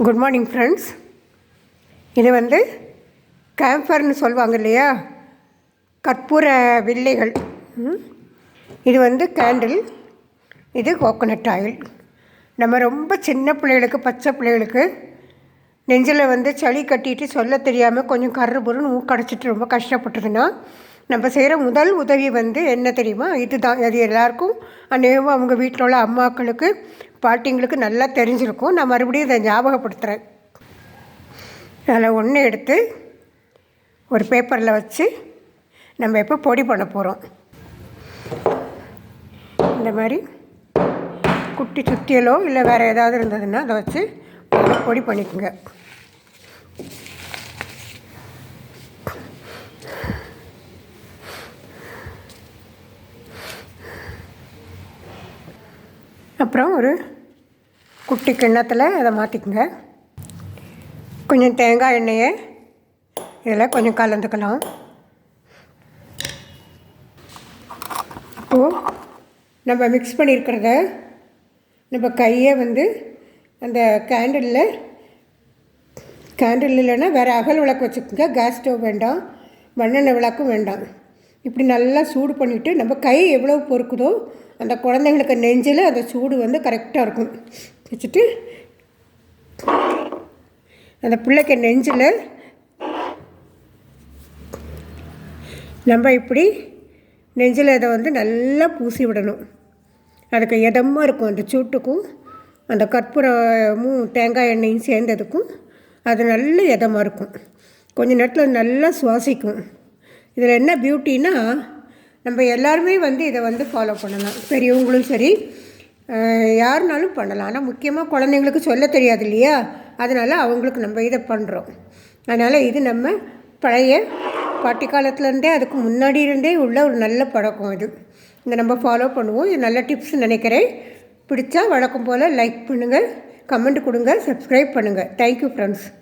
Good morning friends. இது வந்து கேம்ஃபர்னு சொல்லுவாங்க இல்லையா, கற்பூர வில்லைகள். இது வந்து கேண்டில், இது கோகோனட் ஆயில். நம்ம ரொம்ப சின்ன பிள்ளைகளுக்கு, பச்சை பிள்ளைகளுக்கு நெஞ்சில் வந்து சளி கட்டிட்டு சொல்ல தெரியாமல் கொஞ்சம் கர்றுபுருன்னு மூக்கடைச்சிட்டு ரொம்ப கஷ்டப்பட்டதுன்னா நம்ம செய்கிற முதல் உதவி வந்து என்ன தெரியுமா? இதுதான். அது எல்லாருக்கும் அநேகமாக அவங்க வீட்டில் உள்ள அம்மாக்களுக்கு, பாட்டிங்களுக்கு நல்லா தெரிஞ்சிருக்கும். நான் மறுபடியும் இதை ஞாபகப்படுத்துகிறேன். அதில் ஒன்று எடுத்து ஒரு பேப்பரில் வச்சு நம்ம இப்போ பொடி பண்ண போகிறோம். இந்த மாதிரி குட்டி சுத்தியலோ இல்லை வேறு ஏதாவது இருந்ததுன்னா அதை வச்சு பொடி பண்ணிக்கோங்க. அப்புறம் ஒரு குட்டி கிண்ணத்தில் அதை மாற்றிக்குங்க. கொஞ்சம் தேங்காய் எண்ணெயை இதில் கொஞ்சம் கலந்துக்கலாம். இப்போது நம்ம மிக்ஸ் பண்ணியிருக்கிறத நம்ம கையை வந்து அந்த கேண்டில் இல்லைன்னா வேறு அகல் விளக்கு வச்சுக்கோங்க. கேஸ் ஸ்டவ் வேண்டாம், மண்ணெண்ணெய் விளக்கும் வேண்டாம். இப்படி நல்லா சூடு பண்ணிவிட்டு நம்ம கை எவ்வளோ பொறுக்குதோ அந்த குழந்தைங்களுக்கு நெஞ்சில் அந்த சூடு வந்து கரெக்டாக இருக்கும். வச்சுட்டு அந்த பிள்ளைக்கு நெஞ்சில் நம்ம இப்படி நெஞ்சில் இதை வந்து நல்லா பூசி விடணும். அதுக்கு இதமாக இருக்கும். அந்த சூட்டுக்கும் அந்த கற்பூரமும் தேங்காய் எண்ணெயும் சேர்ந்ததுக்கும் அது நல்ல இதமாக இருக்கும். கொஞ்சம் நேரத்தில் நல்லா சுவாசிக்கும். இதில் என்ன பியூட்டின்னா, நம்ம எல்லாருமே வந்து இதை வந்து ஃபாலோ பண்ணலாம். பெரியவங்களும் சரி, யாருனாலும் பண்ணலாம். ஆனால் முக்கியமாக குழந்தைங்களுக்கு சொல்ல தெரியாது இல்லையா, அதனால் அவங்களுக்கு நம்ம இதை பண்ணுறோம். அதனால் இது நம்ம பழைய பாட்டி காலத்துலேருந்தே, அதுக்கு முன்னாடி இருந்தே உள்ள ஒரு நல்ல பழக்கம். இதை நம்ம ஃபாலோ பண்ணுவோம். இது நல்ல டிப்ஸ் நினைக்கிறேன். பிடிச்சா வழக்கம் போல் லைக் பண்ணுங்கள், கமெண்ட் கொடுங்க, சப்ஸ்கிரைப் பண்ணுங்கள். Thank you friends.